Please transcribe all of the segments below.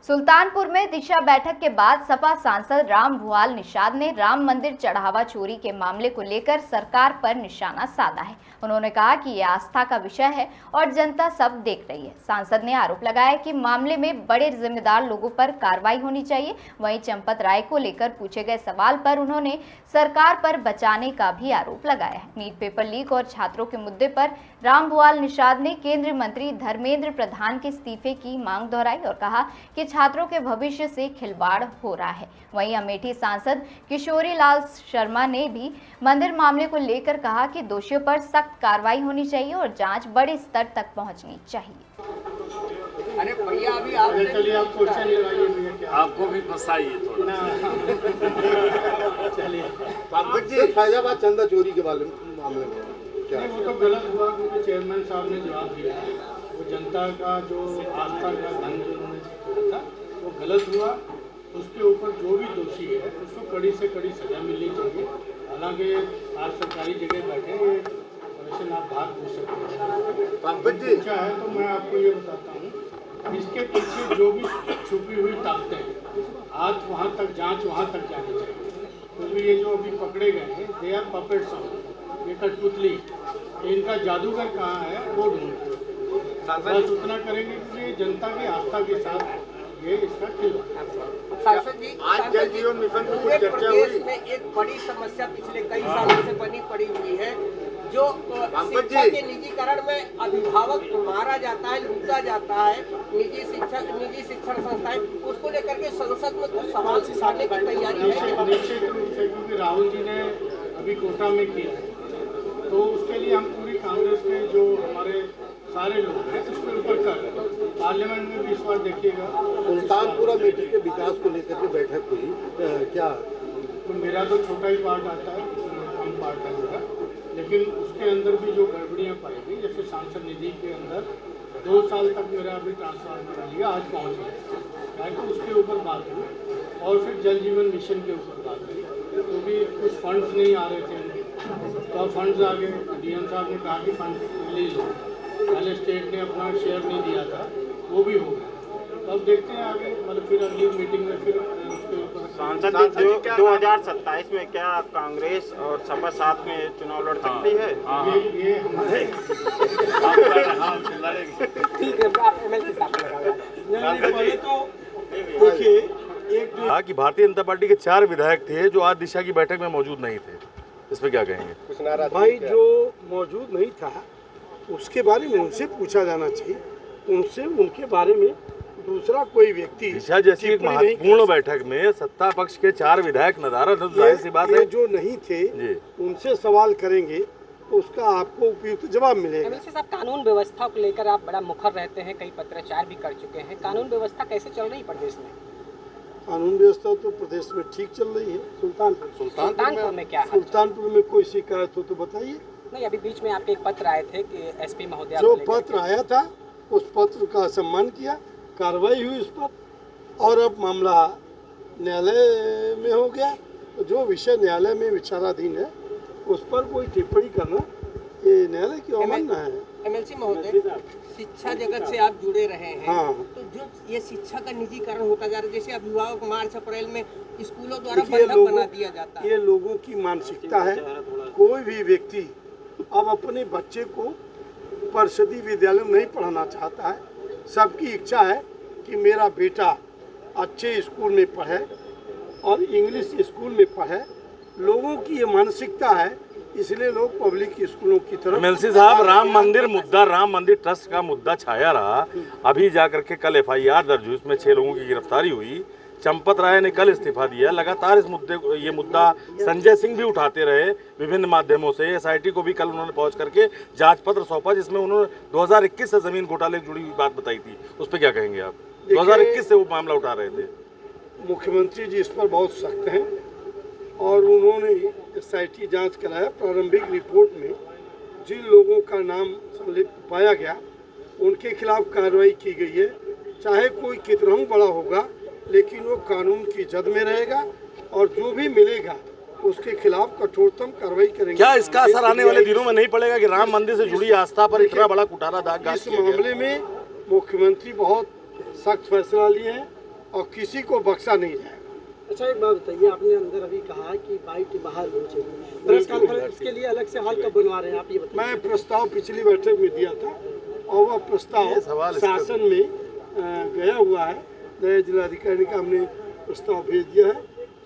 सुल्तानपुर में दिशा बैठक के बाद सपा सांसद राम भुआल निषाद ने राम मंदिर चढ़ावा चोरी के मामले को लेकर सरकार पर निशाना साधा है। उन्होंने कहा कि यह आस्था का विषय है और जनता सब देख रही है। सांसद ने आरोप लगाया कि मामले में बड़े जिम्मेदार लोगों पर कार्रवाई होनी चाहिए। वहीं चंपत राय को लेकर पूछे गए सवाल पर उन्होंने सरकार पर बचाने का भी आरोप लगाया है। नीट पेपर लीक और छात्रों के मुद्दे पर राम भुआल निषाद ने केंद्रीय मंत्री धर्मेंद्र प्रधान के इस्तीफे की मांग दोहराई और कहा कि छात्रों के भविष्य से खिलवाड़ हो रहा है। वहीं अमेठी सांसद किशोरी लाल शर्मा ने भी मंदिर मामले को लेकर कहा कि दोषियों पर सख्त कार्रवाई होनी चाहिए और जांच बड़े स्तर तक पहुंचनी चाहिए। अरे भैया अभी आप क्वेश्चन लगाइए, आपको भी फंसाइए थोड़ा। चलिए फैजाबाद चंदा चोरी के मामले में क्या वो तो गलत हुआ क्योंकि चेयरमैन साहब ने जवाब दिया। वो जनता का जो आस्था का धन जो उन्होंने किया था वो गलत हुआ। उसके ऊपर जो भी दोषी है उसको कड़ी से कड़ी सजा मिलनी चाहिए। हालांकि आज सरकारी जगह बैठे ये क्वेश्चन आप बाहर पूछ सकते हैं। पूछा है तो मैं आपको ये बताता हूँ, इसके पीछे जो भी छुपी हुई ताकतें हैं हाथ वहाँ तक जांच वहाँ तक जानी चाहिए। क्योंकि ये जो अभी पकड़े गए हैं दे आर पपेट्स ऑफ, ये कठपुतली, इनका जादूगर कहाँ है वो ढूंढ बस उतना करेंगे कि जनता की आस्था के साथ ये इसका खिलवाड़। सांसद जी, आज जल जीवन मिशन की कुछ चर्चा प्रदेश हुई। में एक बड़ी समस्या पिछले कई सालों से बनी पड़ी हुई है, जो शिक्षा के निजीकरण में अभिभावक मारा जाता है, लूटा जाता है। निजी शिक्षण संस्थाएं, उसको लेकर के संसद में कुछ सवाल उठाने की तैयारी है। निश्चित रूप से क्योंकि राहुल जी ने अभी कोटा में किया है तो उसके लिए हम पूरी कांग्रेस के जो हमारे सारे लोग हैं उसके ऊपर कर रहे हैं। पार्लियामेंट में भी इस बार देखिएगा सुल्तानपुर अमेठी के विकास को लेकर के बैठक हुई, क्या तो मेरा तो छोटा ही पार्ट आता है, कम पार्ट है मेरा, लेकिन उसके अंदर भी जो गड़बड़ियाँ पाई गई, जैसे सांसद निधि के अंदर 2 साल तक मेरा अभी ट्रांसफर लिया, आज पहुँच गया तो उसके ऊपर बात हुई। और फिर जल जीवन मिशन के ऊपर बात हुई क्योंकि कुछ फंड्स नहीं आ रहे थे उनके, तो अब फंड्स आ गए। डीएम साहब ने कहा कि फंड रिलीज हो, पहले स्टेट ने अपना शेयर नहीं दिया था, वो भी हो गया। तो अब देखते हैं आगे, मतलब फिर अगली मीटिंग में फिर उसके ऊपर। सांसद 2027 में क्या कांग्रेस और सपा साथ में चुनाव लड़ सकती है? ये हमारे ठीक है, आप एमएलसी साहब तो देखिए कहा कि भारतीय जनता पार्टी के 4 विधायक थे जो आज दिशा की बैठक में मौजूद नहीं थे। इस पे क्या कहेंगे? भाई जो मौजूद नहीं था उसके बारे में उनसे पूछा जाना चाहिए, उनसे उनके बारे में दूसरा कोई व्यक्ति। दिशा जैसी एक महत्वपूर्ण बैठक में सत्ता पक्ष के 4 विधायक नदारद, जाहिर सी बात है जो नहीं थे उनसे सवाल करेंगे तो उसका आपको उपयुक्त जवाब मिलेगा। एमएलसी साहब, कानून व्यवस्था को लेकर आप बड़ा मुखर रहते हैं, कई पत्राचार भी कर चुके हैं। कानून व्यवस्था कैसे चल रही है प्रदेश में? कानून व्यवस्था तो प्रदेश में ठीक चल रही है। सुल्तानपुर में क्या है? सुल्तानपुर में कोई शिकायत हो तो बताइए। नहीं, अभी बीच में आपके एक पत्र आए थे कि एसपी महोदय, जो पत्र आया था उस पत्र का सम्मान किया, कार्रवाई हुई उस पर, और अब मामला न्यायालय में हो गया। तो जो विषय न्यायालय में विचाराधीन है उस पर कोई टिप्पणी करना ये न्यायालय की अवमानना है। एमएलसी महोदय, शिक्षा जगत से आप जुड़े रहे हैं। हाँ। तो जो ये शिक्षा का निजीकरण होता जा रहा है, जैसे अभिभावक मार्च अप्रैल में स्कूलों द्वारा देखिए, बंधक बना दिया जाता है। ये लोगों की मानसिकता है। कोई भी व्यक्ति अब अपने बच्चे को परिषदीय विद्यालय में नहीं पढ़ाना चाहता है। सबकी इच्छा है कि मेरा बेटा अच्छे स्कूल में पढ़े और इंग्लिश स्कूल में पढ़े। लोगों की ये मानसिकता है, इसलिए लोग पब्लिक स्कूलों की तरफ। एमएलसी साहब, राम मंदिर मुद्दा, राम मंदिर ट्रस्ट का मुद्दा छाया रहा। अभी जाकर के कल FIR दर्ज हुई, इसमें 6 लोगों की गिरफ्तारी हुई। चंपत राय ने कल इस्तीफा दिया। लगातार इस ये मुद्दा संजय सिंह भी उठाते रहे विभिन्न माध्यमों से। SIT को भी कल उन्होंने पहुंच करके जांच पत्र सौंपा, जिसमें उन्होंने 2021 से जमीन घोटाले से जुड़ी हुई बात बताई थी। उस पर क्या कहेंगे आप? 2021 से वो मामला उठा रहे थे। मुख्यमंत्री जी इस पर बहुत सख्त हैं और उन्होंने SIT जांच कराया। प्रारंभिक रिपोर्ट में जिन लोगों का नाम संलिप्त पाया गया उनके खिलाफ कार्रवाई की गई है। चाहे कोई कितना बड़ा होगा लेकिन वो कानून की जद में रहेगा और जो भी मिलेगा उसके खिलाफ कठोरतम कार्रवाई करेंगे। क्या इसका असर आने वाले दिनों में नहीं पड़ेगा कि राम मंदिर से जुड़ी आस्था पर इतना बड़ा कुटारा दाग? इस मामले में मुख्यमंत्री बहुत सख्त फैसला लिए हैं और किसी को बख्शा नहीं जाएगा। अच्छा, एक बात बताइए, आपने अंदर अभी कहा कि बाइट बाहर होनी चाहिए, प्रेस कॉन्फ्रेंस के लिए अलग से हॉल कब बनवा रहे हैं आप, ये बताइए। मैं प्रस्ताव पिछली बैठक में दिया था और वह प्रस्ताव शासन में गया हुआ है। नए जिलाधिकारी का हमने प्रस्ताव भेज दिया है,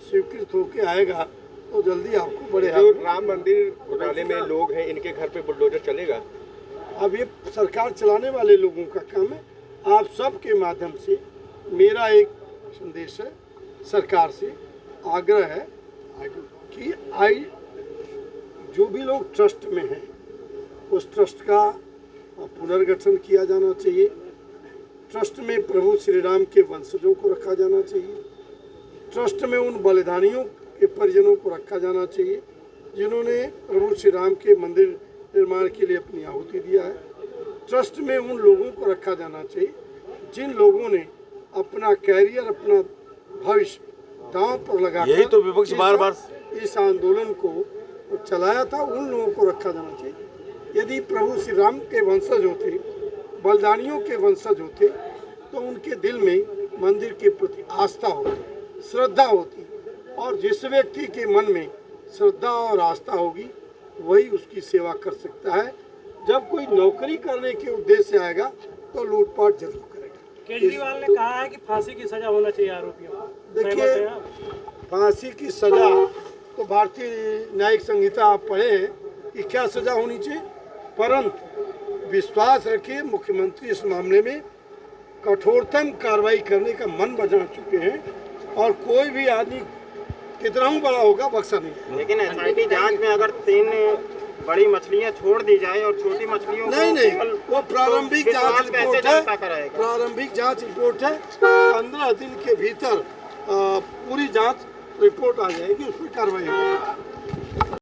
स्वीकृत होके आएगा तो जल्दी आपको बड़े जो राम मंदिर घोटाले में लोग हैं, इनके घर पे बुलडोजर चलेगा? अब ये सरकार चलाने वाले लोगों का काम है। आप सबके माध्यम से मेरा एक संदेश है, सरकार से आग्रह है कि जो भी लोग ट्रस्ट में हैं उस ट्रस्ट का पुनर्गठन किया जाना चाहिए। ट्रस्ट में प्रभु श्री राम के वंशजों को रखा जाना चाहिए। ट्रस्ट में उन बलिदानियों के परिजनों को रखा जाना चाहिए जिन्होंने प्रभु श्री राम के मंदिर निर्माण के लिए अपनी आहुति दिया है। ट्रस्ट में उन लोगों को रखा जाना चाहिए जिन लोगों ने अपना कैरियर, अपना भविष्य दांव पर लगा, यही तो विपक्ष बार बार इस आंदोलन को चलाया था, उन लोगों को रखा जाना चाहिए। यदि प्रभु श्री राम के वंशज होते, बलिदानियों के वंशज होते, तो उनके दिल में मंदिर के प्रति आस्था होती, श्रद्धा होती, और जिस व्यक्ति के मन में श्रद्धा और आस्था होगी वही उसकी सेवा कर सकता है। जब कोई नौकरी करने के उद्देश्य से आएगा तो लूटपाट जरूर करेगा। केजरीवाल ने कहा है कि फांसी की सजा होना चाहिए आरोपियों को। देखिए, फांसी की सजा तो भारतीय न्यायिक संहिता आप पढ़े हैं कि क्या सजा होनी चाहिए, परंतु विश्वास रखिए मुख्यमंत्री इस मामले में कठोरतम कार्रवाई करने का मन बना चुके हैं और कोई भी आदमी कितना ही बड़ा होगा बख्शा नहीं। लेकिन एसआईटी जांच में अगर 3 बड़ी मछलियां छोड़ दी जाए और छोटी मछलियों नहीं, वो प्रारंभिक जांच रिपोर्ट है। कराएगा? प्रारंभिक जांच रिपोर्ट है, 15 दिन के भीतर पूरी जांच रिपोर्ट आ जाएगी, उस पर कार्रवाई होगी।